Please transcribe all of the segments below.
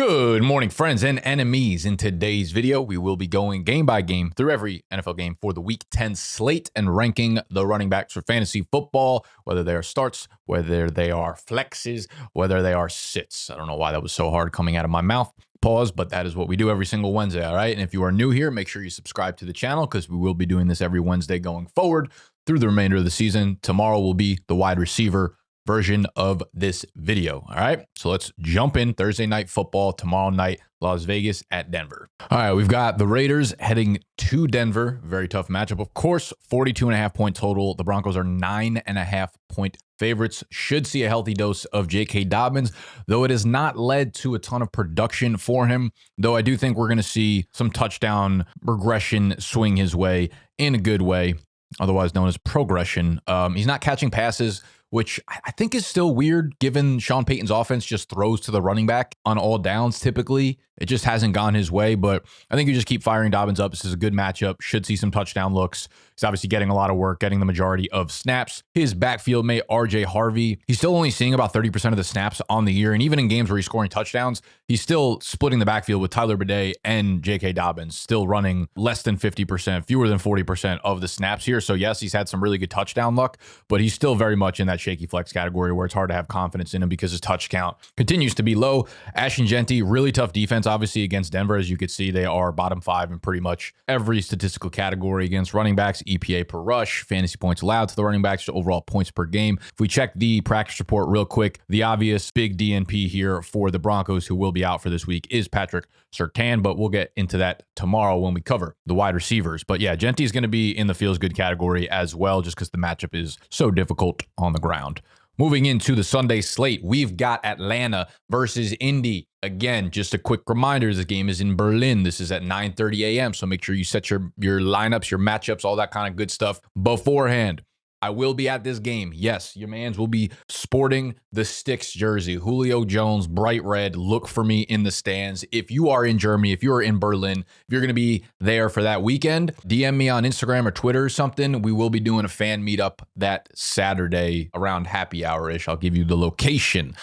Good morning, friends and enemies. In today's video, we will be going game by game through every NFL game for the Week 10 slate and ranking the running backs for fantasy football, whether they are starts, whether they are flexes, whether they are sits. I don't know why that was so hard coming out of my mouth. Pause, but that is what we do every single Wednesday, all right? And if you are new here, make sure you subscribe to the channel because we will be doing this every Wednesday going forward through the remainder of the season. Tomorrow will be the wide receiver version of this video. All right, so let's jump in. Thursday night football tomorrow night, Las Vegas at Denver. All right, we've got the Raiders heading to Denver. Very tough matchup, of course. 42.5 point total. The Broncos are 9.5 point favorites. Should see a healthy dose of J.K. Dobbins, though it has not led to a ton of production for him. Though I do think we're going to see some touchdown regression swing his way in a good way, otherwise known as progression. He's not catching passes, which I think is still weird given Sean Payton's offense just throws to the running back on all downs typically. It just hasn't gone his way, but I think you just keep firing Dobbins up. This is a good matchup. Should see some touchdown looks. He's obviously getting a lot of work, getting the majority of snaps. His backfield mate, RJ Harvey, he's still only seeing about 30% of the snaps on the year, and even in games where he's scoring touchdowns, he's still splitting the backfield with Tyler Bidet and J.K. Dobbins, still running less than 50%, fewer than 40% of the snaps here. So yes, he's had some really good touchdown luck, but he's still very much in that shaky flex category where it's hard to have confidence in him because his touch count continues to be low. Ashton Genty, really tough defense, obviously, against Denver. As you could see, they are bottom 5 in pretty much every statistical category against running backs, EPA per rush, fantasy points allowed to the running backs, overall points per game. If we check the practice report real quick, the obvious big DNP here for the Broncos, who will be out for this week, is Patrick Surtain, but we'll get into that tomorrow when we cover the wide receivers. But yeah, Genty is going to be in the feels good category as well, just because the matchup is so difficult on the ground. Moving into the Sunday slate, we've got Atlanta versus Indy. Again, just a quick reminder, this game is in Berlin. This is at 9:30 a.m., so make sure you set your lineups, your matchups, all that kind of good stuff beforehand. I will be at this game. Yes, your mans will be sporting the Sticks jersey. Julio Jones, bright red. Look for me in the stands. If you are in Germany, if you're in Berlin, if you're going to be there for that weekend, DM me on Instagram or Twitter or something. We will be doing a fan meetup that Saturday around happy hour-ish. I'll give you the location.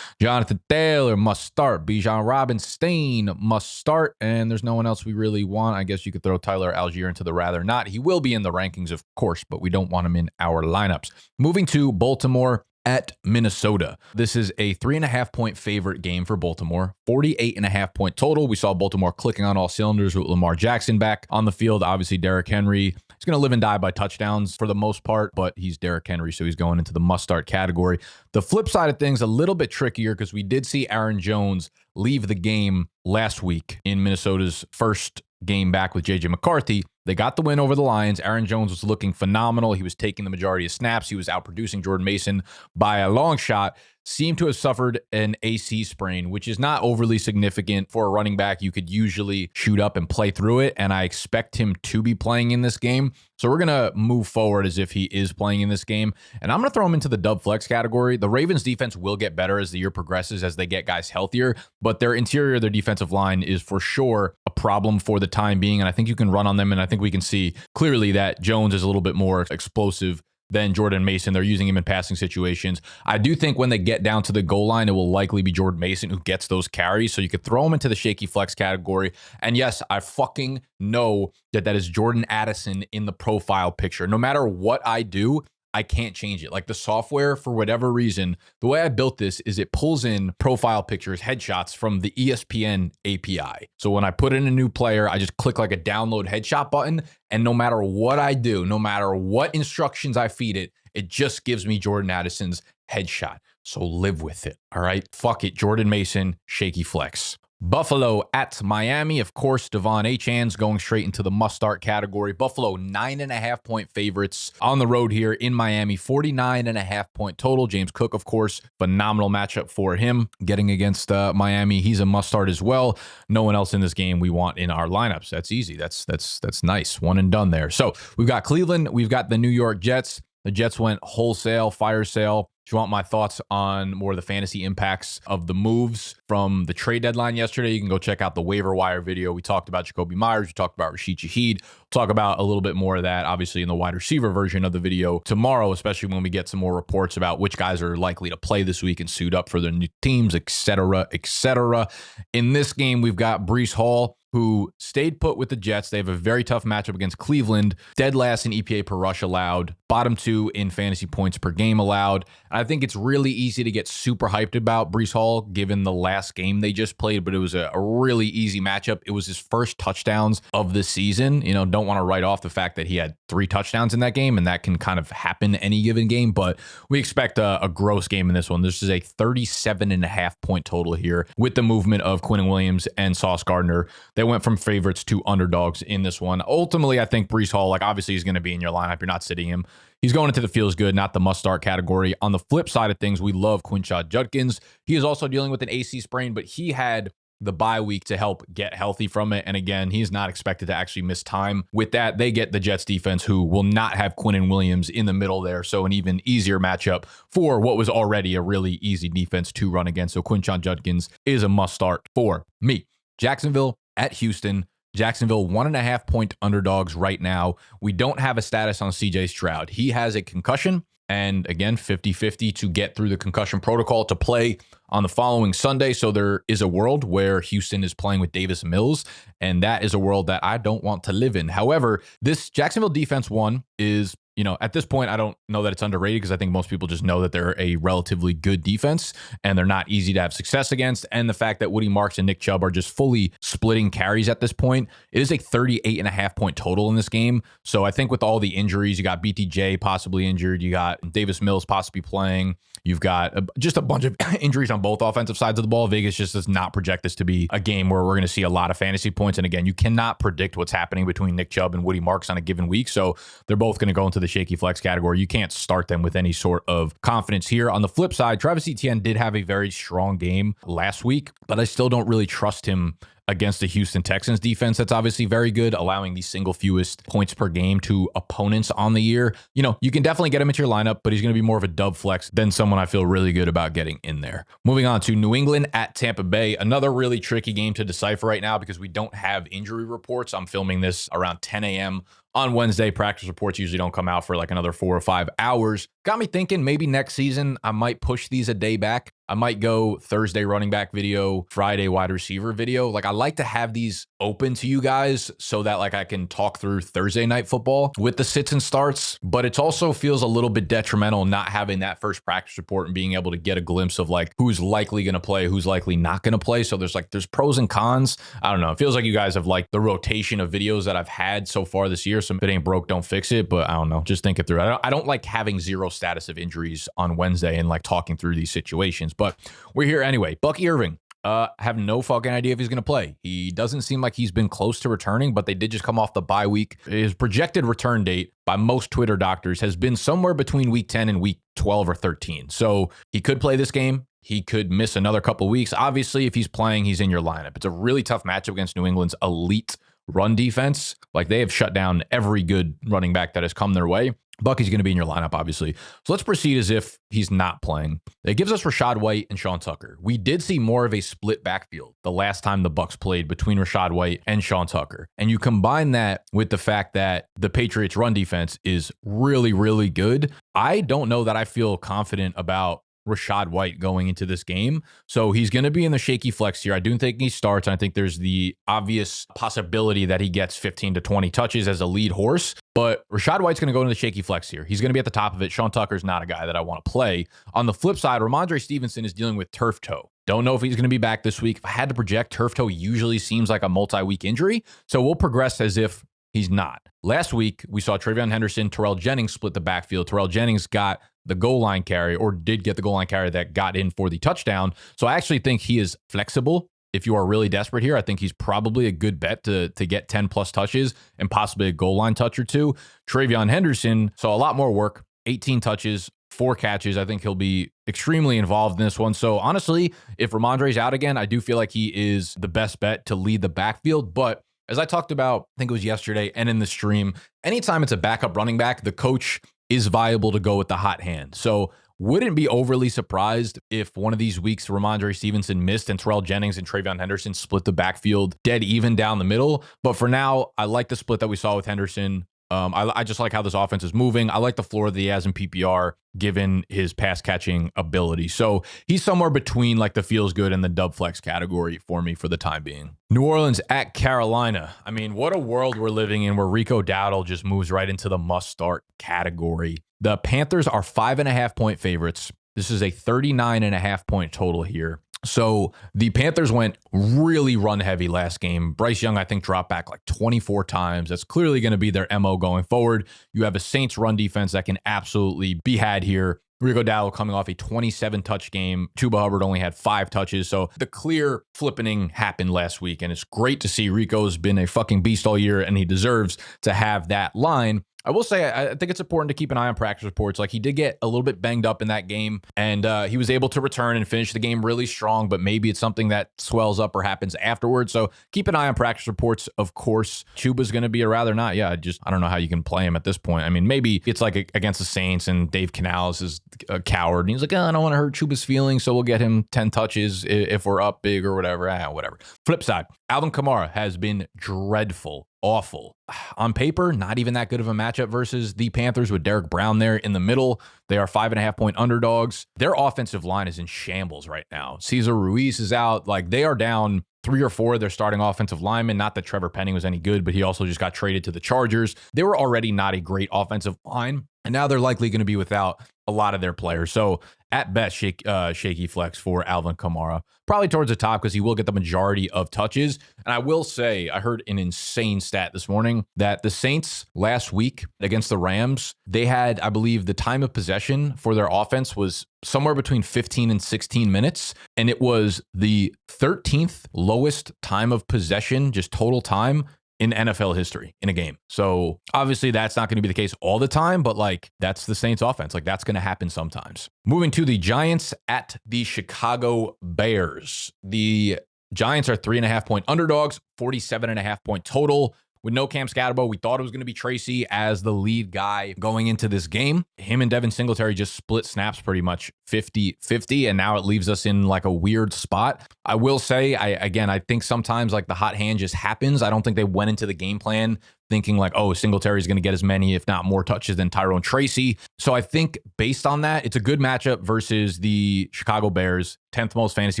Jonathan Taylor must start. Bijan Robinstein must start. And there's no one else we really want. I guess you could throw Tyler Algier into the rather not. He will be in the rankings, of course, but we don't want him in our lineups. Moving to Baltimore at Minnesota. This is a 3.5 point favorite game for Baltimore. 48.5 point total. We saw Baltimore clicking on all cylinders with Lamar Jackson back on the field. Obviously, Derrick Henry is going to live and die by touchdowns for the most part, but he's Derrick Henry, so he's going into the must-start category. The flip side of things, a little bit trickier because we did see Aaron Jones leave the game last week in Minnesota's first game back with J.J. McCarthy. They got the win over the Lions. Aaron Jones was looking phenomenal. He was taking the majority of snaps. He was outproducing Jordan Mason by a long shot. Seemed to have suffered an AC sprain, which is not overly significant for a running back. You could usually shoot up and play through it, and I expect him to be playing in this game. So we're going to move forward as if he is playing in this game, and I'm going to throw him into the dub flex category. The Ravens defense will get better as the year progresses, as they get guys healthier, but their interior, their defensive line is for sure a problem for the time being, and I think you can run on them, and I think we can see clearly that Jones is a little bit more explosive than Jordan Mason. They're using him in passing situations. I do think when they get down to the goal line, it will likely be Jordan Mason who gets those carries. So you could throw him into the shaky flex category. And yes, I fucking know that is Jordan Addison in the profile picture. No matter what I do, I can't change it. Like the software, for whatever reason, the way I built this is it pulls in profile pictures, headshots from the ESPN API. So when I put in a new player, I just click like a download headshot button. And no matter what I do, no matter what instructions I feed it, it just gives me Jordan Addison's headshot. So live with it. All right. Fuck it. Jordan Mason, shaky flex. Buffalo at Miami. Of course, Devon Achane's going straight into the must-start category. Buffalo, 9.5 point favorites on the road here in Miami. 49.5 point total. James Cook, of course, phenomenal matchup for him. Getting against Miami, he's a must-start as well. No one else in this game we want in our lineups. That's easy. That's nice. One and done there. So we've got Cleveland. We've got the New York Jets. The Jets went wholesale, fire sale If you want my thoughts on more of the fantasy impacts of the moves from the trade deadline yesterday, you can go check out the waiver wire video. We talked about Jacoby Myers. We talked about Rashid Shaheed. We'll talk about a little bit more of that, obviously, in the wide receiver version of the video tomorrow, especially when we get some more reports about which guys are likely to play this week and suit up for their new teams, etc., etc. In this game, we've got Breece Hall, who stayed put with the Jets. They have a very tough matchup against Cleveland. Dead last in EPA per rush allowed. Bottom 2 in fantasy points per game allowed. And I think it's really easy to get super hyped about Breece Hall given the last game they just played, but it was a really easy matchup. It was his first touchdowns of the season. You know, don't want to write off the fact that he had 3 touchdowns in that game, and that can kind of happen any given game, but we expect a gross game in this one. This is a 37.5 point total here with the movement of Quinnen Williams and Sauce Gardner. They went from favorites to underdogs in this one. Ultimately, I think Breece Hall, like obviously he's going to be in your lineup. You're not sitting him. He's going into the feels good, not the must start category. On the flip side of things, we love Quinshad Judkins. He is also dealing with an AC sprain, but he had the bye week to help get healthy from it. And again, he's not expected to actually miss time. With that, they get the Jets defense, who will not have Quinnen Williams in the middle there. So an even easier matchup for what was already a really easy defense to run against. So Quinshad Judkins is a must start for me. Jacksonville at Houston. Jacksonville 1.5 point underdogs right now. We don't have a status on CJ Stroud. He has a concussion, and again, 50-50 to get through the concussion protocol to play on the following Sunday. So there is a world where Houston is playing with Davis Mills, and that is a world that I don't want to live in. However, this Jacksonville defense one is, you know, at this point, I don't know that it's underrated because I think most people just know that they're a relatively good defense and they're not easy to have success against. And the fact that Woody Marks and Nick Chubb are just fully splitting carries at this point, it is a 38.5 point total in this game. So I think with all the injuries, you got BTJ possibly injured, you got Davis Mills possibly playing, you've got just a bunch of injuries on both offensive sides of the ball. Vegas just does not project this to be a game where we're going to see a lot of fantasy points. And again, you cannot predict what's happening between Nick Chubb and Woody Marks on a given week. So they're both going to go into the shaky flex category. You can't start them with any sort of confidence here. On the flip side, Travis Etienne did have a very strong game last week, but I still don't really trust him against the Houston Texans defense. That's obviously very good, allowing the single fewest points per game to opponents on the year. You know, you can definitely get him into your lineup, but he's going to be more of a dub flex than someone I feel really good about getting in there. Moving on to New England at Tampa Bay, another really tricky game to decipher right now because we don't have injury reports. I'm filming this around 10 a.m. on Wednesday. Practice reports usually don't come out for like another 4 or 5 hours. Got me thinking maybe next season I might push these a day back. I might go Thursday running back video, Friday wide receiver video. Like I like to have these open to you guys so that like I can talk through Thursday night football with the sits and starts, but it also feels a little bit detrimental not having that first practice report and being able to get a glimpse of like who's likely going to play, who's likely not going to play. So there's pros and cons. I don't know. It feels like you guys have liked the rotation of videos that I've had so far this year. So if it ain't broke, don't fix it. But I don't know. Just think it through. I don't like having zero status of injuries on Wednesday and like talking through these situations, but we're here anyway. Bucky Irving. Have no fucking idea if he's going to play. He doesn't seem like he's been close to returning, but they did just come off the bye week. His projected return date by most Twitter doctors has been somewhere between week 10 and week 12 or 13. So he could play this game. He could miss another couple weeks. Obviously, if he's playing, he's in your lineup. It's a really tough matchup against New England's elite run defense. Like they have shut down every good running back that has come their way. Bucky's going to be in your lineup, obviously. So let's proceed as if he's not playing. It gives us Rachaad White and Sean Tucker. We did see more of a split backfield the last time the Bucs played between Rachaad White and Sean Tucker. And you combine that with the fact that the Patriots' run defense is really, really good. I don't know that I feel confident about Rachaad White going into this game. So he's going to be in the shaky flex here. I do think he starts. I think there's the obvious possibility that he gets 15 to 20 touches as a lead horse. But Rachaad White's going to go into the shaky flex here. He's going to be at the top of it. Sean Tucker's not a guy that I want to play. On the flip side, Ramondre Stevenson is dealing with turf toe. Don't know if he's going to be back this week. If I had to project, turf toe usually seems like a multi-week injury. So we'll progress as if he's not. Last week, we saw Travion Henderson, Terrell Jennings split the backfield. Terrell Jennings got the goal line carry, or did get the goal line carry that got in for the touchdown. So I actually think he is flexible. If you are really desperate here, I think he's probably a good bet to get 10 plus touches and possibly a goal line touch or two. Travion Henderson saw a lot more work, 18 touches, 4 catches. I think he'll be extremely involved in this one. So honestly, if Ramondre's out again, I do feel like he is the best bet to lead the backfield. But as I talked about, I think it was yesterday and in the stream, anytime it's a backup running back, the coach is viable to go with the hot hand. So Wouldn't be overly surprised if one of these weeks Ramondre Stevenson missed and Terrell Jennings and Travion Henderson split the backfield dead even down the middle. But for now, I like the split that we saw with Henderson. I just like how this offense is moving. I like the floor that he has in PPR given his pass catching ability. So he's somewhere between like the feels good and the dub flex category for me for the time being. New Orleans at Carolina. I mean, what a world we're living in where Rico Dowdle just moves right into the must start category. The Panthers are 5.5-point favorites. This is a 39.5-point total here. So the Panthers went really run heavy last game. Bryce Young, I think, dropped back like 24 times. That's clearly going to be their MO going forward. You have a Saints run defense that can absolutely be had here. Rico Dowdle coming off a 27-touch game. Chuba Hubbard only had 5 touches. So the clear flippening happened last week. And it's great to see Rico's been a fucking beast all year, and he deserves to have that line. I will say, I think it's important to keep an eye on practice reports. Like, he did get a little bit banged up in that game, and he was able to return and finish the game really strong, but maybe it's something that swells up or happens afterwards. So keep an eye on practice reports. Of course, Chuba's going to be a rather not. Yeah, I don't know how you can play him at this point. I mean, maybe it's like against the Saints and Dave Canales is a coward, and he's like, oh, I don't want to hurt Chuba's feelings, so we'll get him 10 touches if we're up big or whatever. Whatever. Flip side, Alvin Kamara has been dreadful. Awful. On paper, not even that good of a matchup versus the Panthers with Derek Brown there in the middle. They are 5.5-point underdogs. Their offensive line is in shambles right now. Cesar Ruiz is out. Like, they are down 3 or 4 of their starting offensive linemen. Not that Trevor Penning was any good, but he also just got traded to the Chargers. They were already not a great offensive line, and now they're likely going to be without a lot of their players. So at best, shaky flex for Alvin Kamara. Probably towards the top because he will get the majority of touches. And I will say, I heard an insane stat this morning that the Saints last week against the Rams, they had, I believe, the time of possession for their offense was somewhere between 15 and 16 minutes. And it was the 13th lowest time of possession, just total time, in NFL history in a game. So obviously that's not going to be the case all the time, but like, that's the Saints offense. Like, that's going to happen sometimes. Moving to the Giants at the Chicago Bears. The Giants are 3.5-point underdogs, 47.5-point total. With no Cam Scatterbo, we thought it was going to be Tracy as the lead guy going into this game. Him and Devin Singletary just split snaps pretty much 50-50, and now it leaves us in like a weird spot. I will say, I think sometimes like the hot hand just happens. I don't think they went into the game plan thinking like, oh, Singletary is going to get as many, if not more touches than Tyrone Tracy. So I think based on that, it's a good matchup versus the Chicago Bears. 10th most fantasy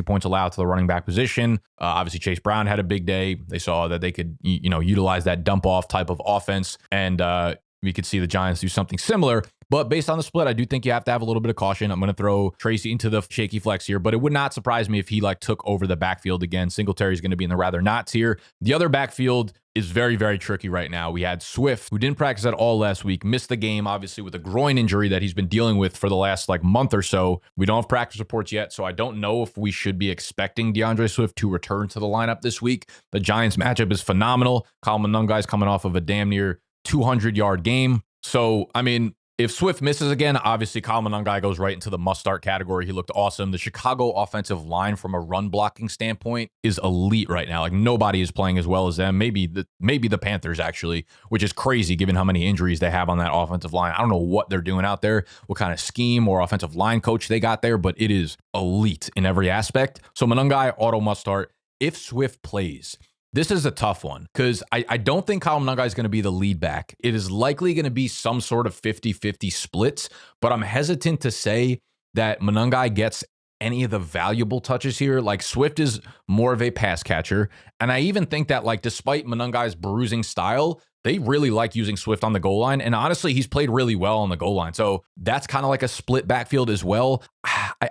points allowed to the running back position. Obviously, Chase Brown had a big day. They saw that they could, utilize that dump off type of offense. And we could see the Giants do something similar. But based on the split, I do think you have to have a little bit of caution. I'm going to throw Tracy into the shaky flex here, but it would not surprise me if he like took over the backfield again. Singletary is going to be in the rather nots here. The other backfield is very, very tricky right now. We had Swift, who didn't practice at all last week, missed the game, obviously, with a groin injury that he's been dealing with for the last like month or so. We don't have practice reports yet, so I don't know if we should be expecting DeAndre Swift to return to the lineup this week. The Giants matchup is phenomenal. Kyle Monunga is coming off of a damn near 200-yard game. So, I mean, if Swift misses again, obviously Kyle Monunga goes right into the must-start category. He looked awesome. The Chicago offensive line from a run-blocking standpoint is elite right now. Like, nobody is playing as well as them. Maybe the Panthers, actually, which is crazy given how many injuries they have on that offensive line. I don't know what they're doing out there, what kind of scheme or offensive line coach they got there, but it is elite in every aspect. So Monunga, auto must-start. If Swift plays, this is a tough one because I don't think Kyle Monunga is going to be the lead back. It is likely going to be some sort of 50-50 splits, but I'm hesitant to say that Monunga gets any of the valuable touches here. Like, Swift is more of a pass catcher, and I even think that like despite Monunga's bruising style, they really like using Swift on the goal line, and honestly, he's played really well on the goal line. So that's kind of like a split backfield as well.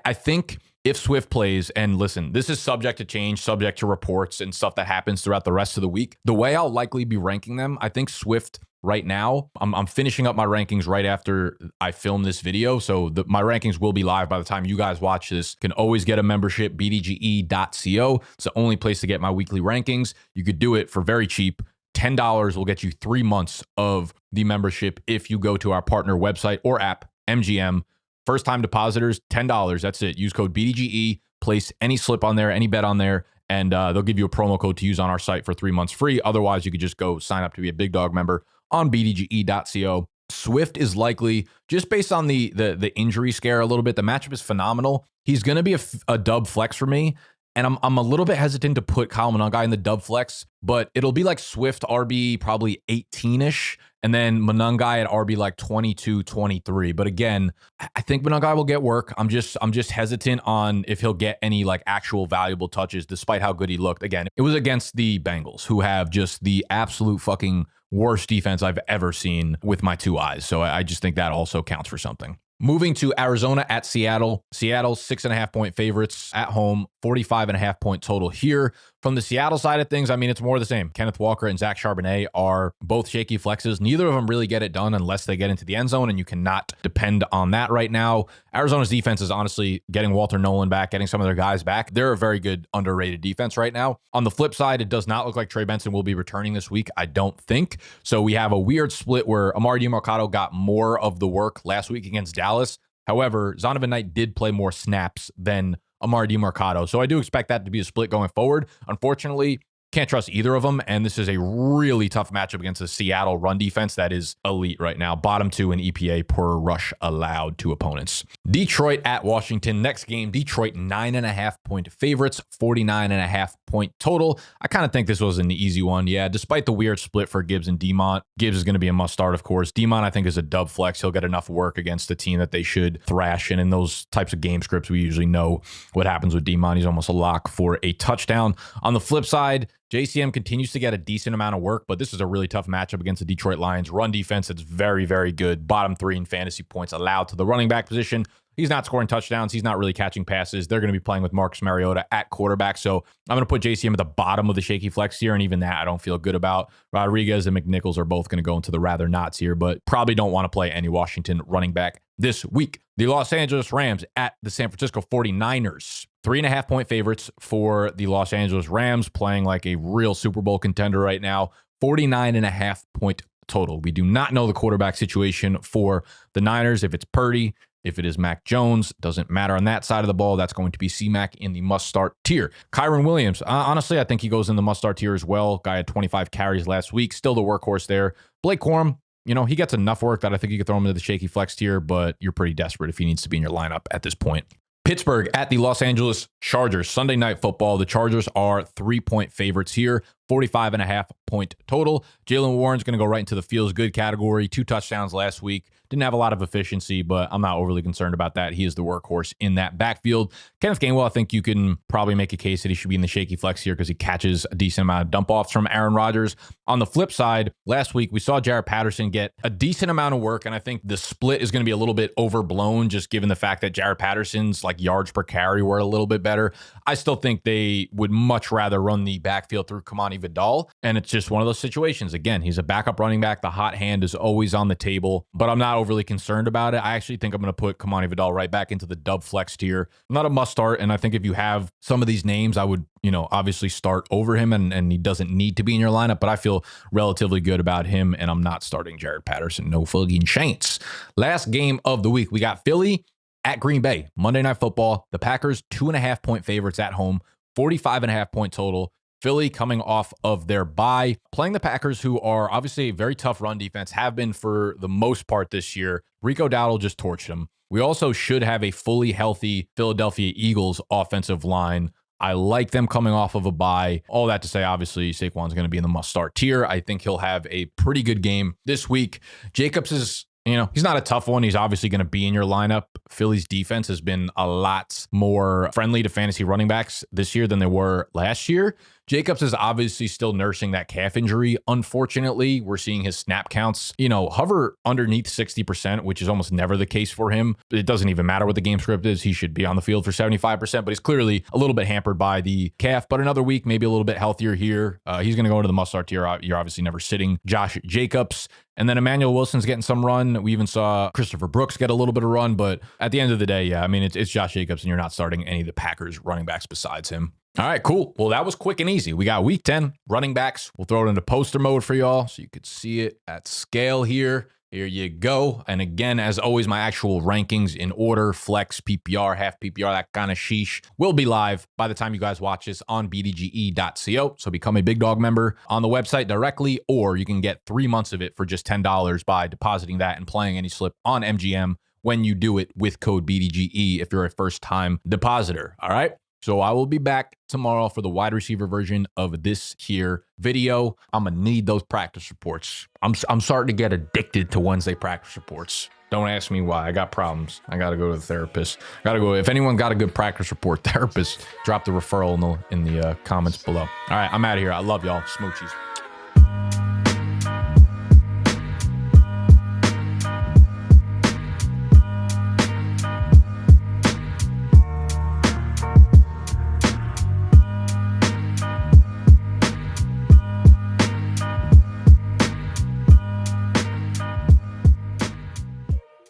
I think if Swift plays, and listen, this is subject to change, subject to reports and stuff that happens throughout the rest of the week, the way I'll likely be ranking them, I think Swift right now, I'm finishing up my rankings right after I film this video. So my rankings will be live by the time you guys watch this. You can always get a membership, bdge.co. It's the only place to get my weekly rankings. You could do it for very cheap. $10 will get you 3 months of the membership if you go to our partner website or app, MGM. First time depositors, $10. That's it. Use code BDGE, place any slip on there, any bet on there, and they'll give you a promo code to use on our site for 3 months free. Otherwise, you could just go sign up to be a Big Dog member on bdge.co. Swift is likely, just based on the injury scare a little bit, the matchup is phenomenal. He's going to be a dub flex for me. And I'm a little bit hesitant to put Kyle Monangai in the dub flex, but it'll be like Swift RB probably 18-ish, and then Monangai at RB like 22, 23. But again, I think Monangai will get work. I'm just hesitant on if he'll get any like actual valuable touches, despite how good he looked. Again, it was against the Bengals, who have just the absolute fucking worst defense I've ever seen with my two eyes. So I just think that also counts for something. Moving to Arizona at Seattle. Seattle, 6.5-point favorites at home, 45.5-point total here. From the Seattle side of things, I mean, it's more of the same. Kenneth Walker and Zach Charbonnet are both shaky flexes. Neither of them really get it done unless they get into the end zone, and you cannot depend on that right now. Arizona's defense is honestly getting Walter Nolan back, getting some of their guys back. They're a very good, underrated defense right now. On the flip side, it does not look like Trey Benson will be returning this week, I don't think. So we have a weird split where Amari DiMercato got more of the work last week against Dallas. However, Zonovan Knight did play more snaps than Amari DiMercato. So I do expect that to be a split going forward. Unfortunately, can't trust either of them, and this is a really tough matchup against the Seattle run defense that is elite right now. Bottom 2 in EPA per rush allowed to opponents. Detroit at Washington. Next game, Detroit 9.5-point favorites, 49.5-point total. I kind of think this was an easy one. Yeah, despite the weird split for Gibbs and Demont. Gibbs is going to be a must-start, of course. Demont, I think, is a dub flex. He'll get enough work against the team that they should thrash, and in those types of game scripts, we usually know what happens with Demont. He's almost a lock for a touchdown. On the flip side, JCM continues to get a decent amount of work, but this is a really tough matchup against the Detroit Lions run defense. It's very, very good. Bottom 3 in fantasy points allowed to the running back position. He's not scoring touchdowns. He's not really catching passes. They're going to be playing with Marcus Mariota at quarterback. So I'm going to put JCM at the bottom of the shaky flex here, and even that I don't feel good about. Rodriguez and McNichols are both going to go into the rather nots here, but probably don't want to play any Washington running back this week. The Los Angeles Rams at the San Francisco 49ers. 3.5-point favorites for the Los Angeles Rams, playing like a real Super Bowl contender right now. 49.5-point total. We do not know the quarterback situation for the Niners. If it's Purdy, if it is Mac Jones, doesn't matter on that side of the ball. That's going to be C-Mac in the must-start tier. Kyron Williams, honestly, I think he goes in the must-start tier as well. Guy had 25 carries last week. Still the workhorse there. Blake Corum, you know, he gets enough work that I think you could throw him into the shaky flex tier, but you're pretty desperate if he needs to be in your lineup at this point. Pittsburgh at the Los Angeles Chargers. Sunday Night Football. The Chargers are 3-point favorites here. 45.5-point total. Jaylen Warren's going to go right into the feels good category. 2 touchdowns last week. Didn't have a lot of efficiency, but I'm not overly concerned about that. He is the workhorse in that backfield. Kenneth Gainwell, I think you can probably make a case that he should be in the shaky flex here because he catches a decent amount of dump-offs from Aaron Rodgers. On the flip side, last week we saw Jaret Patterson get a decent amount of work, and I think the split is going to be a little bit overblown just given the fact that Jaret Patterson's like yards per carry were a little bit better. I still think they would much rather run the backfield through Kamani Vidal, and it's just one of those situations. Again, he's a backup running back. The hot hand is always on the table, but I'm not overly concerned about it. I actually think I'm going to put Kamani Vidal right back into the dub flex tier. Not a must start, and I think if you have some of these names, I would, obviously start over him, and he doesn't need to be in your lineup, but I feel relatively good about him, and I'm not starting Jaret Patterson. No fucking chance. Last game of the week, we got Philly at Green Bay. Monday Night Football. The Packers, 2.5-point favorites at home, 45.5-point total. Philly coming off of their bye, playing the Packers, who are obviously a very tough run defense, have been for the most part this year. Rico Dowdle just torched them. We also should have a fully healthy Philadelphia Eagles offensive line. I like them coming off of a bye. All that to say, obviously, Saquon's going to be in the must-start tier. I think he'll have a pretty good game this week. Jacobs is, he's not a tough one. He's obviously going to be in your lineup. Philly's defense has been a lot more friendly to fantasy running backs this year than they were last year. Jacobs is obviously still nursing that calf injury. Unfortunately, we're seeing his snap counts, hover underneath 60%, which is almost never the case for him. It doesn't even matter what the game script is. He should be on the field for 75%, but he's clearly a little bit hampered by the calf. But another week, maybe a little bit healthier here. He's going to go into the must-start tier. You're obviously never sitting Josh Jacobs. And then Emmanuel Wilson's getting some run. We even saw Christopher Brooks get a little bit of run. But at the end of the day, yeah, I mean, it's Josh Jacobs, and you're not starting any of the Packers running backs besides him. All right, cool. Well, that was quick and easy. We got week 10 running backs. We'll throw it into poster mode for y'all so you could see it at scale here. Here you go. And again, as always, my actual rankings in order, flex, PPR, half PPR, that kind of sheesh, will be live by the time you guys watch this on bdge.co. So become a Big Dog member on the website directly, or you can get 3 months of it for just $10 by depositing that and playing any slip on MGM when you do it with code BDGE if you're a first-time depositor. All right? So I will be back tomorrow for the wide receiver version of this here video. I'm going to need those practice reports. I'm starting to get addicted to Wednesday practice reports. Don't ask me why. I got problems. I got to go to the therapist. Got to go. If anyone got a good practice report therapist, drop the referral in the comments below. All right, I'm out of here. I love y'all. Smoochies.